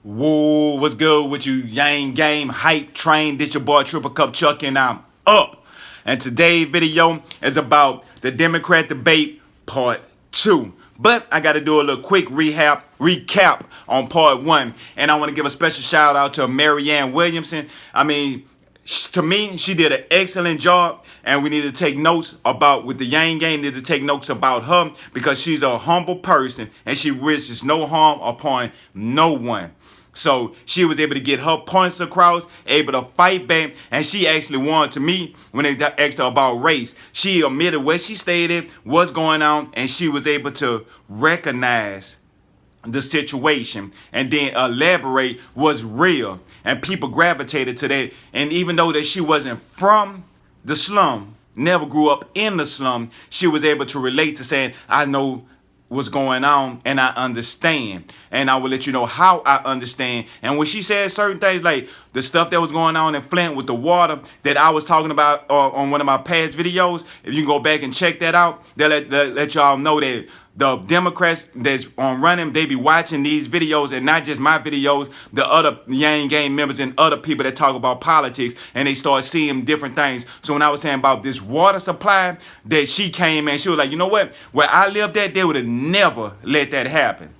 Whoa, what's good with you, Yang Game Hype Train? This your boy Triple Cup Chuck, and I'm up. And today's video is about the Democrat debate part 2. But I got to do a little quick recap on part 1. And I want to give a special shout out to Marianne Williamson. To me, she did an excellent job, and we need to take notes about, with the Yang Game, need to take notes about her because she's a humble person and she wishes no harm upon no one. So she was able to get her points across, able to fight back, and she actually won. To me, when they asked her about race, she admitted what she stated, what's going on, and she was able to recognize the situation and then elaborate what's real, and people gravitated to that. And even though that she wasn't from the slum, never grew up in the slum, she was able to relate to saying, I know what's going on and I understand, and I will let you know how I understand. And when she said certain things like the stuff that was going on in Flint with the water that I was talking about on one of my past videos, if you can go back and check that out, they'll let y'all know that the Democrats that's running, they be watching these videos, and not just my videos, the other Yang Game members and other people that talk about politics, and they start seeing different things. So when I was saying about this water supply, that she came and she was like, you know what, where I lived at, they would have never let that happen.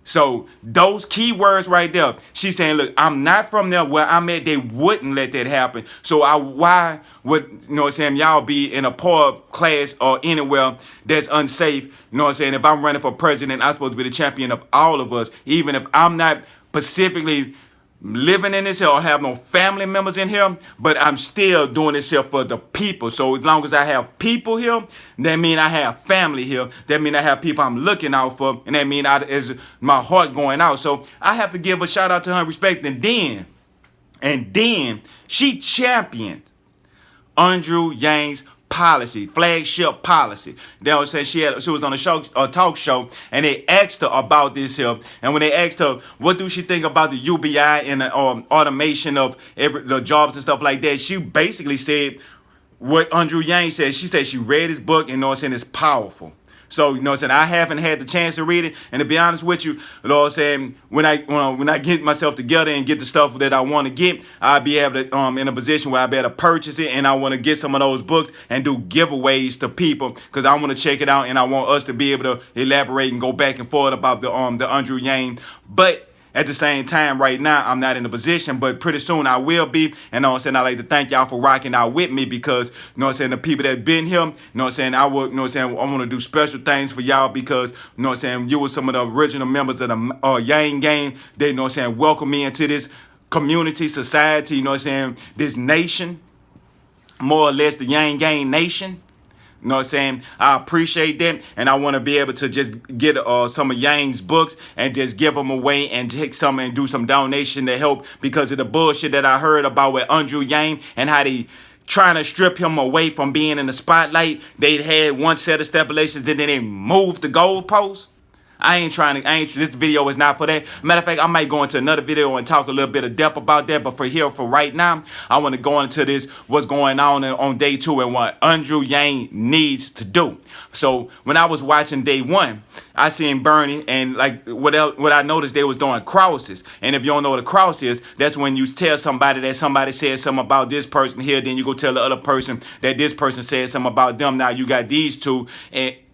So those key words right there, she's saying, look, I'm not from there where I'm at. They wouldn't let that happen. So why would, y'all be in a poor class or anywhere that's unsafe? If I'm running for president, I'm supposed to be the champion of all of us. Even if I'm not specifically living in this here or have no family members in here, but I'm still doing this here for the people. So as long as I have people here, that mean I have family here. That mean I have people I'm looking out for, and that mean is my heart going out. So I have to give a shout out to her and respect. And then she championed Andrew Yang's policy, flagship policy. They was saying she was on a talk show, and they asked her about this here. And when they asked her, what do she think about the UBI and the automation of the jobs and stuff like that, she basically said what Andrew Yang said. She said she read his book, and it's powerful. So, I haven't had the chance to read it. And to be honest with you, when I get myself together and get the stuff that I want to get, I'll be able to, in a position where I'll be able to purchase it. And I want to get some of those books and do giveaways to people, because I want to check it out, and I want us to be able to elaborate and go back and forth about the Andrew Yang. But at the same time, right now, I'm not in a position, but pretty soon I will be. And I like to thank y'all for rocking out with me, because, the people that been here, I want to do special things for y'all, because, you were some of the original members of the Yang Game. They, welcome me into this community, society, this nation, more or less the Yang Game nation. I appreciate that, and I want to be able to just get some of Yang's books and just give them away and take some and do some donation to help, because of the bullshit that I heard about with Andrew Yang and how they trying to strip him away from being in the spotlight. They had one set of stipulations, and then they moved the goalposts. This video is not for that. Matter of fact, I might go into another video and talk a little bit of depth about that. But for right now, I want to go into this, what's going on day 2 and what Andrew Yang needs to do. So when I was watching day 1, I seen Bernie, and what I noticed, they was doing crosses. And if you don't know what a cross is, that's when you tell somebody that somebody said something about this person here, then you go tell the other person that this person said something about them. Now you got these two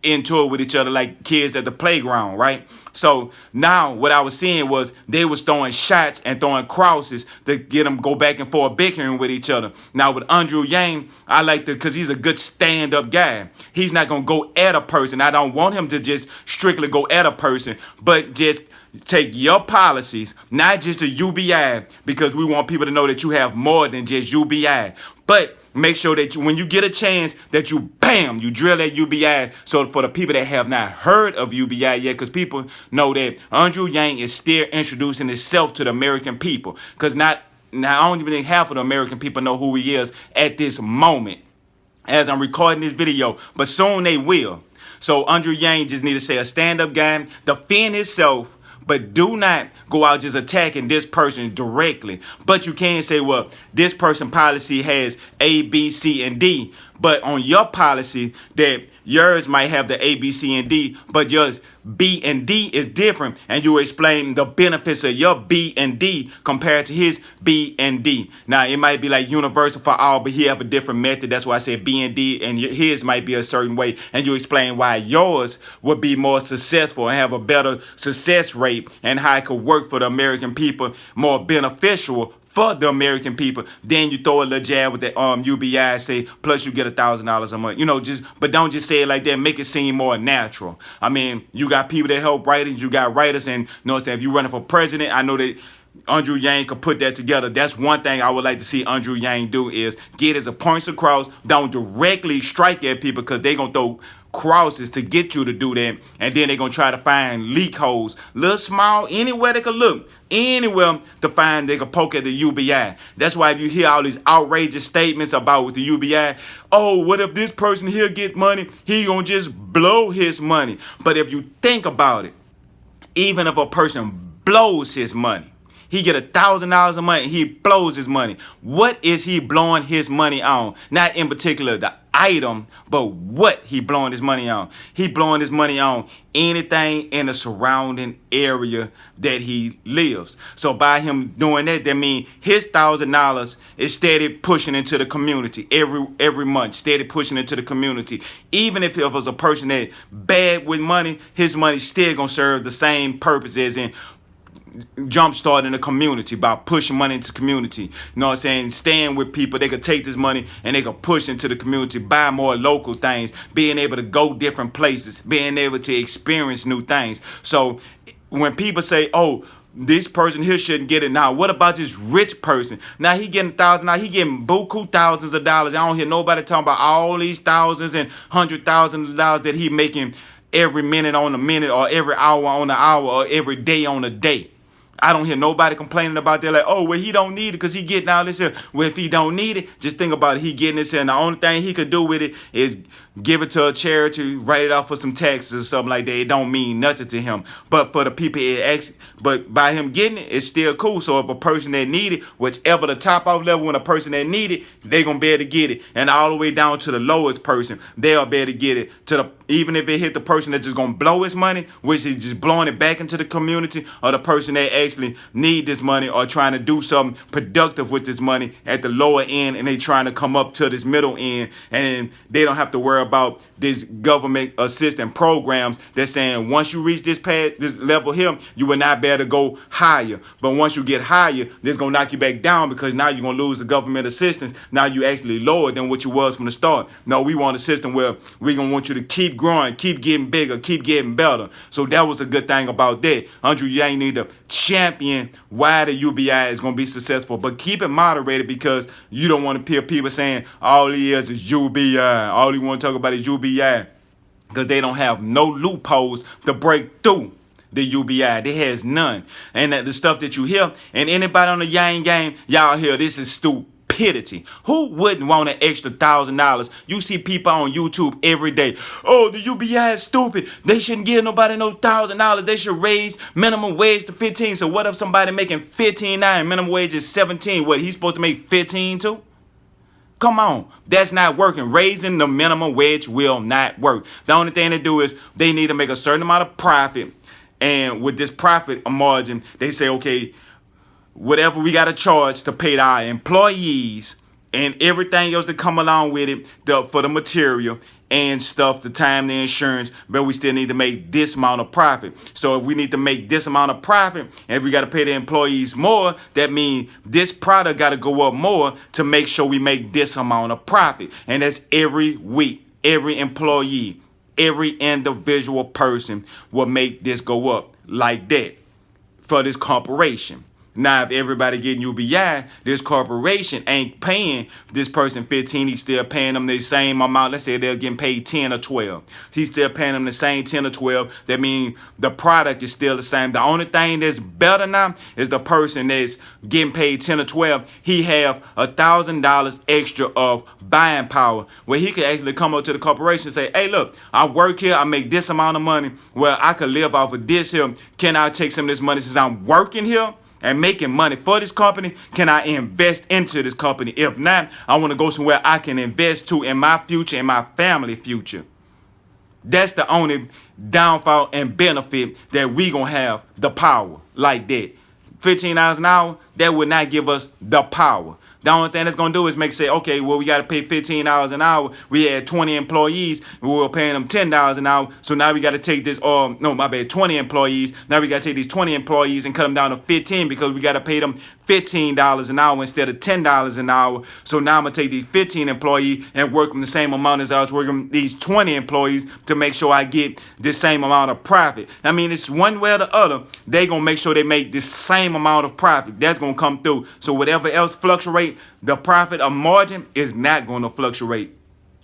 into it with each other like kids at the playground, right? So now what I was seeing was they was throwing shots and throwing crosses to get them go back and forth bickering with each other. Now with Andrew Yang, I like because he's a good stand-up guy. He's not going to go at a person. I don't want him to just strictly go at a person, but just take your policies, not just the UBI, because we want people to know that you have more than just UBI. But make sure that when you get a chance that you drill that UBI. So for the people that have not heard of UBI yet, because people know that Andrew Yang is still introducing himself to the American people, because I don't even think half of the American people know who he is at this moment as I'm recording this video, but soon they will. So Andrew Yang just need to say a stand-up guy, defend himself, but do not go out just attacking this person directly. But you can say, well, this person policy has A, B, C, and D. But on your policy, that Yours might have the A, B, C, and D, but yours B and D is different, and you explain the benefits of your B and D compared to his B and D. Now, it might be like universal for all, but he have a different method. That's why I said B and D, and his might be a certain way, and you explain why yours would be more successful and have a better success rate, and how it could work for the American people, more beneficial for the American people. Then you throw a little jab with that UBI, say plus you get $1,000 a month. But don't just say it like that. Make it seem more natural. I mean, you got people that help writers, you got writers, and if you're running for president, I know that Andrew Yang could put that together. That's one thing I would like to see Andrew Yang do, is get his points across. Don't directly strike at people, because they gonna throw crosses to get you to do that, and then they're gonna try to find leak holes, little small, anywhere they could look, anywhere to find they could poke at the UBI. That's why if you hear all these outrageous statements about with the UBI, oh, what if this person here get money, he gonna just blow his money. But if you think about it, even if a person blows his money, he get $1,000 a month, he blows his money, what is he blowing his money on? Not in particular the item, but what he blowing his money on. He blowing his money on anything in the surrounding area that he lives. So by him doing that, that means his $1,000 is steady pushing into the community every month, steady pushing into the community. Even if it was a person that bad with money, his money still gonna serve the same purpose as in jumpstarting the community, by pushing money into the community. You know what I'm saying? Staying with people. They could take this money and they could push into the community, buy more local things, being able to go different places, being able to experience new things. So when people say, oh, this person here shouldn't get it, now what about this rich person? Now he getting $1,000, he getting buku thousands of dollars. I don't hear nobody talking about all these thousands and $100,000 that he making every minute on a minute, or every hour on an hour, or every day on a day. I don't hear nobody complaining about that, like, oh, well, he don't need it because he getting all this here. Well, if he don't need it, just think about it. He getting this here, and the only thing he could do with it is give it to a charity, write it off for some taxes or something like that. It don't mean nothing to him. But for the people, but by him getting it, it's still cool. So if a person that need it, whichever the top off level, when a person that need it, they gonna be able to get it, and all the way down to the lowest person, they'll be able to get it. Even if it hit the person that's just gonna blow his money, which is just blowing it back into the community, or the person that actually need this money or trying to do something productive with this money at the lower end, and they trying to come up to this middle end, and they don't have to worry about this government assistance programs that's saying once you reach this level here, you will not be able to go higher. But once you get higher, this gonna knock you back down, because now you're gonna lose the government assistance. Now you actually lower than what you was from the start. No, we want a system where we gonna want you to keep growing, keep getting bigger, keep getting better. So that was a good thing about that. Andrew Yang need to champion why the UBI is gonna be successful, but keep it moderated, because you don't want to hear people saying all he is UBI, all he want to talk about is UBI, because they don't have no loopholes to break through the UBI. They has none. And the stuff that you hear, and anybody on the Yang game, y'all hear this is stupidity. Who wouldn't want an extra $1,000? You see people on YouTube every day. Oh, the UBI is stupid. They shouldn't give nobody no $1,000. They should raise minimum wage to 15. So what if somebody making 15 now and minimum wage is 17? What, he's supposed to make 15 too? Come on, that's not working. Raising the minimum wage will not work. The only thing they do is they need to make a certain amount of profit, and with this profit margin, they say, okay, whatever we got to charge to pay our employees and everything else that come along with it, for the material and stuff, the time, the insurance, but we still need to make this amount of profit. So if we need to make this amount of profit, and if we got to pay the employees more, that means this product got to go up more to make sure we make this amount of profit. And that's every week, every employee, every individual person will make this go up like that for this corporation. Now, if everybody getting UBI, this corporation ain't paying this person 15. He's still paying them the same amount. Let's say they're getting paid 10 or 12. He's still paying them the same 10 or 12. That means the product is still the same. The only thing that's better now is the person that's getting paid 10 or 12. He have $1,000 extra of buying power, where he could actually come up to the corporation and say, hey, look, I work here. I make this amount of money. Well, I could live off of this here. Can I take some of this money since I'm working here and making money for this company? Can I invest into this company? If not, I want to go somewhere I can invest to in my future and my family future. That's the only downfall and benefit that we gonna have the power like that. $15 an hour, that would not give us the power. The only thing that's gonna do is make say, okay, well, we gotta pay $15 an hour. We had 20 employees, we were paying them $10 an hour. So now we gotta take this, no, my bad, 20 employees. Now we gotta take these 20 employees and cut them down to 15 because we gotta pay them $15 an hour instead of $10 an hour. So now I'm gonna take these 15 employees and work them the same amount as I was working these 20 employees to make sure I get the same amount of profit. I mean, it's one way or the other, they gonna make sure they make the same amount of profit. That's gonna come through. So whatever else fluctuate, the profit or margin is not gonna fluctuate.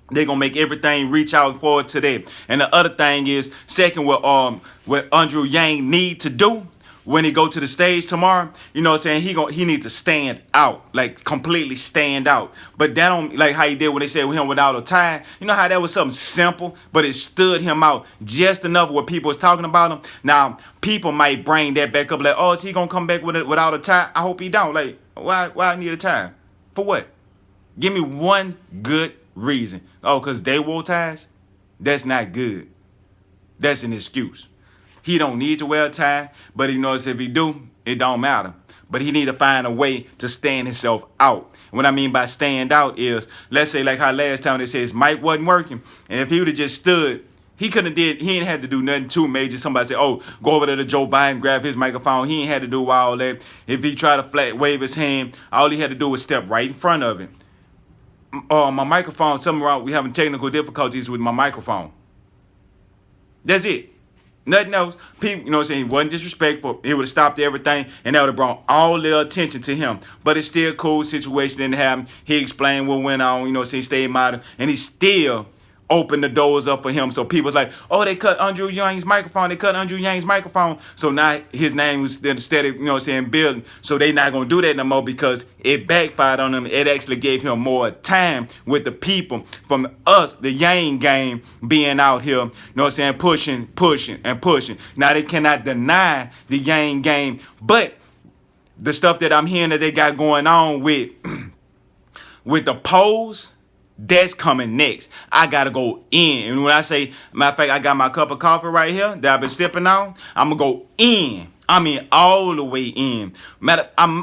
They're gonna make everything reach out forward to them. And the other thing is, second, what Andrew Yang need to do when he go to the stage tomorrow, you know what I'm saying? He need to stand out, like completely stand out. But that don't like how he did when they said with him without a tie. You know how that was something simple, but it stood him out just enough what people was talking about him. Now people might bring that back up, like, oh, is he gonna come back without a tie? I hope he don't. Like, why I need a tie? For what? Give me one good reason. Oh, because they wore ties? That's not good. That's an excuse. He don't need to wear a tie, but he knows if he do, it don't matter. But he need to find a way to stand himself out. What I mean by stand out is, let's say like how last time they said his mic wasn't working, and if he would have just stood, he ain't had to do nothing too major. Somebody say, oh, go over there to Joe Biden, grab his microphone. He ain't had to do all that. If he tried to flat wave his hand, all he had to do was step right in front of him. My microphone, something wrong. We having technical difficulties with my microphone. That's it. Nothing else. People, you know what I'm saying, he wasn't disrespectful. He would have stopped everything, and that would have brought all their attention to him. But it's still a cool situation didn't happen. He explained what went on, you know what I'm saying, stayed modern, and he still opened the doors up for him. So people's like, oh, they cut Andrew Yang's microphone. They cut Andrew Yang's microphone. So now his name was instead of, you know what I'm saying, building. So they not going to do that no more because it backfired on him. It actually gave him more time with the people from us, the Yang game, being out here, you know what I'm saying, pushing. Now they cannot deny the Yang game, but the stuff that I'm hearing that they got going on with the polls, that's coming next. I gotta go in. And when I say, matter of fact, I got my cup of coffee right here that I've been sipping on. I'm gonna go in. I mean, all the way in. Matter of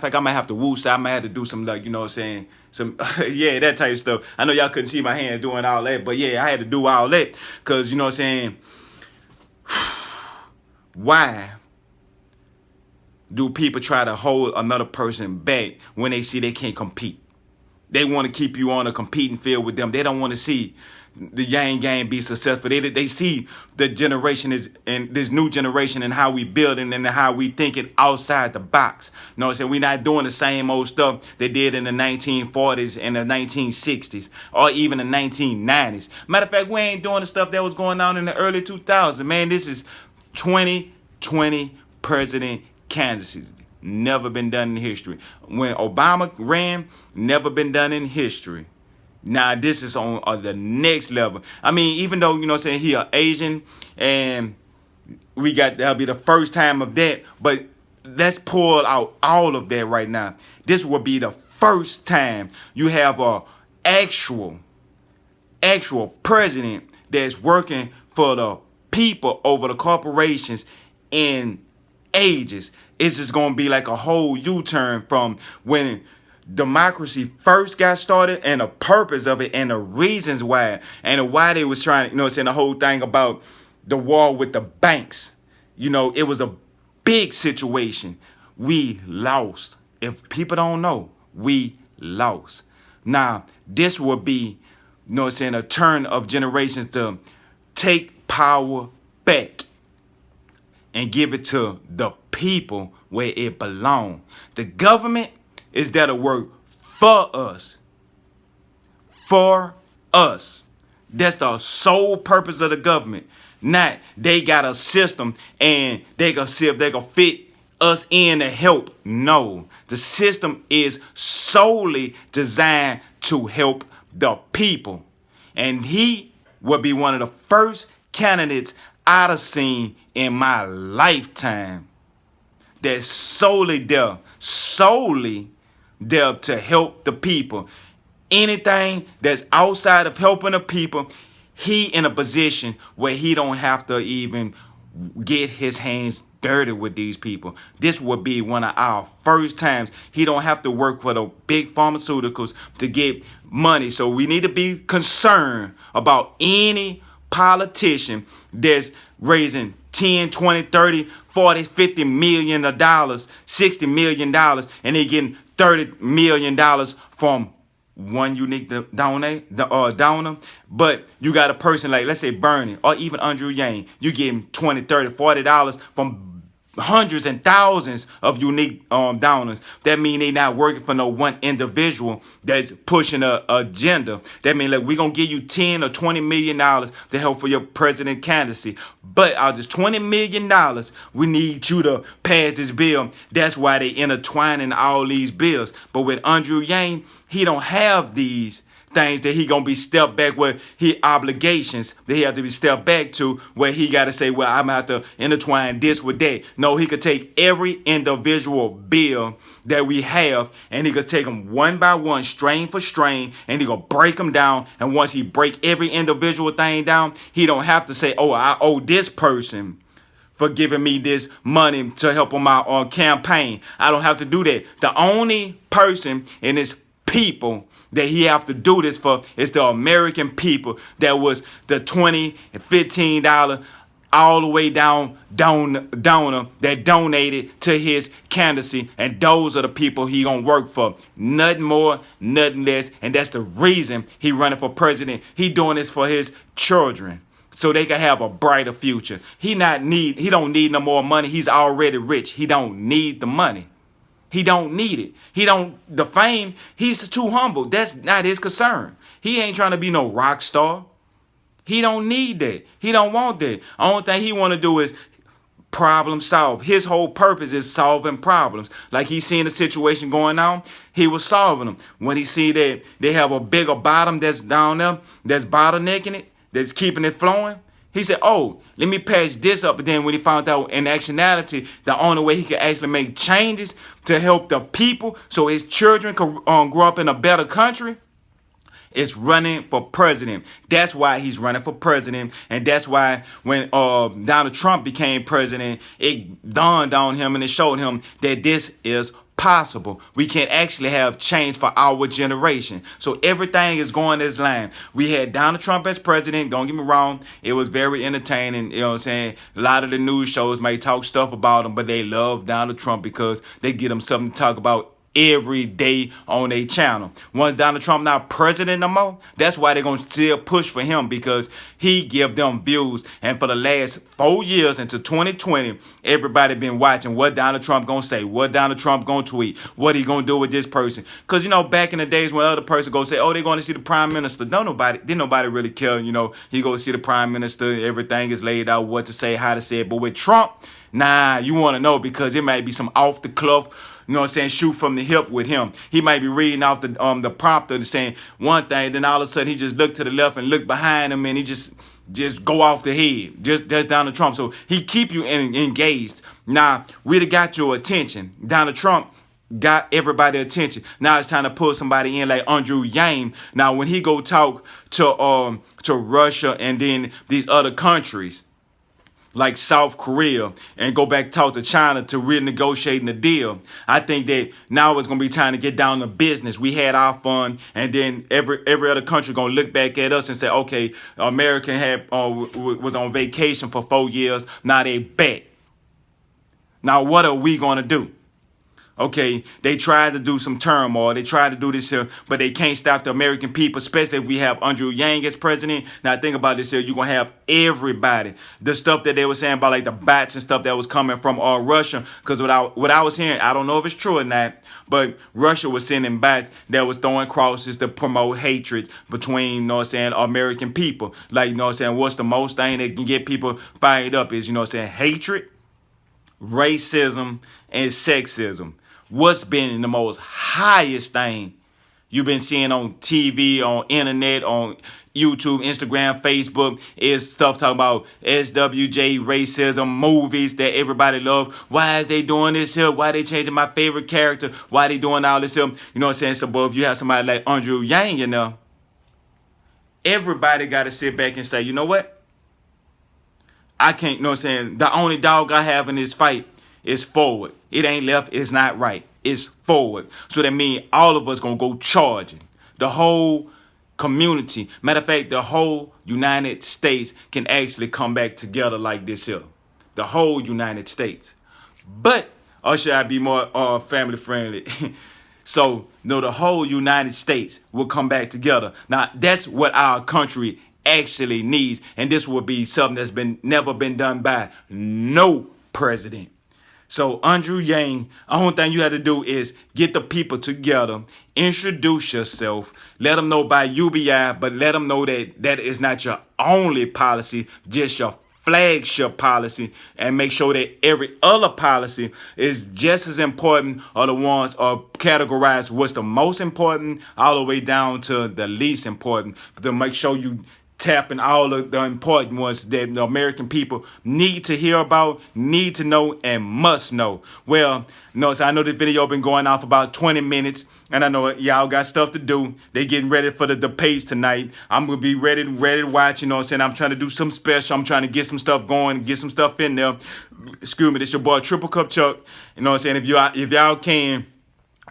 fact, I might have to woo. So I might have to do some, like, you know what I'm saying, some, yeah, that type of stuff. I know y'all couldn't see my hands doing all that, but yeah, I had to do all that because, you know what I'm saying, why do people try to hold another person back when they see they can't compete? They want to keep you on a competing field with them. They don't want to see the Yang game be successful. They see the generation and this new generation and how we building and how we thinking outside the box. You know what I'm saying? We're not doing the same old stuff they did in the 1940s and the 1960s or even the 1990s. Matter of fact, we ain't doing the stuff that was going on in the early 2000s. Man, this is 2020 president candidacy. Never been done in history. When Obama ran, never been done in history. Now this is on the next level. I mean, even though, you know what I'm saying, he a Asian and that'll be the first time of that, but let's pull out all of that right now. This will be the first time you have a actual president that's working for the people over the corporations in ages. It's just going to be like a whole U-turn from when democracy first got started and the purpose of it and the reasons why and why they was trying, you know, saying the whole thing about the war with the banks. You know, it was a big situation. We lost. If people don't know, we lost. Now, this will be, you know what I'm saying, a turn of generations to take power back and give it to the people where it belongs. The government is there to work for us. For us. That's the sole purpose of the government. Not they got a system and they can see if they can fit us in to help. No. The system is solely designed to help the people. And he will be one of the first candidates I've seen in my lifetime that's solely there to help the people. Anything that's outside of helping the people, he in a position where he don't have to even get his hands dirty with these people. This would be one of our first times he don't have to work for the big pharmaceuticals to get money. So we need to be concerned about any politician that's raising 10, 20, 30, 40, 50 million of dollars, 60 million dollars, and they getting 30 million dollars from one unique donor. But you got a person like, let's say, Bernie or even Andrew Yang, you getting 20, 30, 40 dollars from hundreds and thousands of unique donors. That mean they not working for no one individual that's pushing a agenda. That mean, like, we gonna give you 10 or 20 million dollars to help for your president candidacy, but out of this 20 million dollars, we need you to pass this bill. That's why they intertwining all these bills. But with Andrew Yang, he don't have these things that he gonna be stepped back where he obligations that he have to be stepped back to, where he got to say, well, I'm gonna have to intertwine this with that. No, he could take every individual bill that we have and he could take them one by one, strain for strain, and he gonna break them down. And once he break every individual thing down, he don't have to say, oh, I owe this person for giving me this money to help on my campaign. I don't have to do that. The only person in this people that he have to do this for is the American people that was the $20 and $15 all the way down donor that donated to his candidacy, and those are the people he gonna work for. Nothing more, nothing less, and that's the reason he running for president. He doing this for his children, so they can have a brighter future. He don't need no more money. He's already rich. He don't need the money. He don't need it. The fame, he's too humble. That's not his concern. He ain't trying to be no rock star. He don't need that. He don't want that. Only thing he want to do is problem solve. His whole purpose is solving problems. Like he seen the situation going on, he was solving them. When he see that they have a bigger bottom that's down there, that's bottlenecking it, that's keeping it flowing, he said, oh, let me patch this up. But then when he found out in actuality, the only way he could actually make changes to help the people so his children could grow up in a better country is running for president. That's why he's running for president. And that's why when Donald Trump became president, it dawned on him and it showed him that this is possible. We can actually have change for our generation. So everything is going this line. We had Donald Trump as president. Don't get me wrong. It was very entertaining. You know what I'm saying? A lot of the news shows may talk stuff about him, but they love Donald Trump because they get him something to talk about every day on their channel. Once Donald Trump not president no more, that's why they're going to still push for him, because he give them views. And for the last 4 years into 2020, everybody been watching what Donald Trump going to say, what Donald Trump going to tweet, what he going to do with this person. Because, you know, back in the days when other person go say, oh, they're going to see the prime minister. Didn't nobody really care. You know, he go see the prime minister. Everything is laid out, what to say, how to say it. But with Trump, nah, you want to know, because it might be some off the cuff, you know what I'm saying, shoot from the hip with him. He might be reading off the prompter and saying one thing, then all of a sudden he just look to the left and look behind him and he just go off the head. That's Donald Trump. So he keep you engaged. Now, we'd have got your attention. Donald Trump got everybody attention. Now it's time to pull somebody in like Andrew Yang. Now when he go talk to Russia and then these other countries like South Korea and go back talk to China to renegotiating the deal, I think that now it's gonna be time to get down to business. We had our fun, and then every other country gonna look back at us and say, okay, America was on vacation for 4 years. Now they back. Now what are we gonna do? Okay, they tried to do some turmoil. They tried to do this here, but they can't stop the American people, especially if we have Andrew Yang as president. Now, think about this here. You're going to have everybody. The stuff that they were saying about like the bots and stuff that was coming from Russia, because what I was hearing, I don't know if it's true or not, but Russia was sending bots that was throwing crosses to promote hatred between, you know what I'm saying, American people. Like, you know what I'm saying, what's the most thing that can get people fired up is, you know what I'm saying, hatred, racism, and sexism. What's been the most highest thing you've been seeing on TV, on internet, on YouTube, Instagram, Facebook is stuff talking about SWJ, racism, movies that everybody love. Why is they doing this here? Why they changing my favorite character? Why they doing all this here? You know what I'm saying? So, but if you have somebody like Andrew Yang, you know, Everybody got to sit back and say, you know what? I can't, you know what I'm saying? The only dog I have in this fight is forward. It ain't left, it's not right. It's forward. So that means all of us gonna go charging. The whole community, matter of fact, the whole United States can actually come back together like this here. The whole United States. But, or should I be more family friendly? So, no, the whole United States will come back together. Now, that's what our country actually needs, and this will be something that's been never been done by no president. So Andrew Yang, the only thing you have to do is get the people together, introduce yourself, let them know about UBI, but let them know that that is not your only policy, just your flagship policy, and make sure that every other policy is just as important, or the ones are categorized what's the most important all the way down to the least important, to make sure you tapping all of the important ones that the American people need to hear about, need to know, and must know. Well, no, so I know this video been going on for about 20 minutes, and I know y'all got stuff to do. They getting ready for the debates tonight. I'm gonna be ready to watch. You know what I'm saying? I'm trying to do some special. I'm trying to get some stuff going, get some stuff in there. Excuse me, this your boy Triple Cup Chuck. You know what I'm saying? If y'all can,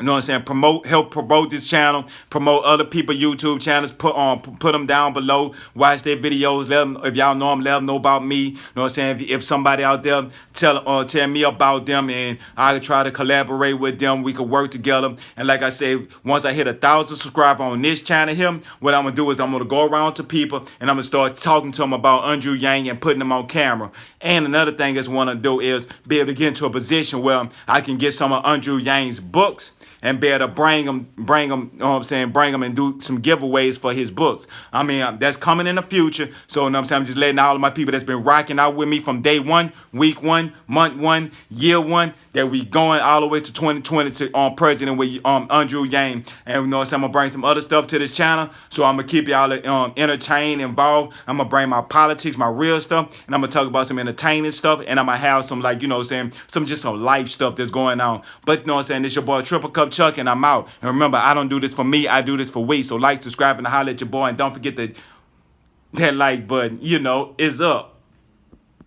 you know what I'm saying? Help promote this channel, promote other people YouTube channels. Put them down below. Watch their videos. Let them, if y'all know them, let them know about me. You know what I'm saying? If somebody out there tell me about them, and I could try to collaborate with them, we could work together. And like I said, once I hit 1,000 subscribers on this channel here, what I'm gonna do is I'm gonna go around to people and I'm gonna start talking to them about Andrew Yang and putting them on camera. And another thing I want to do is be able to get into a position where I can get some of Andrew Yang's books and be able to bring them, you know what I'm saying, bring them and do some giveaways for his books. I mean, that's coming in the future. So, you know what I'm saying, I'm just letting all of my people that's been rocking out with me from day one, week one, month one, year one, that we going all the way to 2020 to president with Andrew Yang. And you know what I'm saying, I'm gonna bring some other stuff to this channel. So I'm gonna keep y'all entertained, involved. I'm gonna bring my politics, my real stuff, and I'm gonna talk about some entertaining stuff, and I'm gonna have some, like, you know what I'm saying, some life stuff that's going on. But you know what I'm saying, this your boy Triple Cup Chuck, and I'm out. And remember, I don't do this for me, I do this for we. So like, subscribe, and holler at your boy, and don't forget that like button, you know, is up.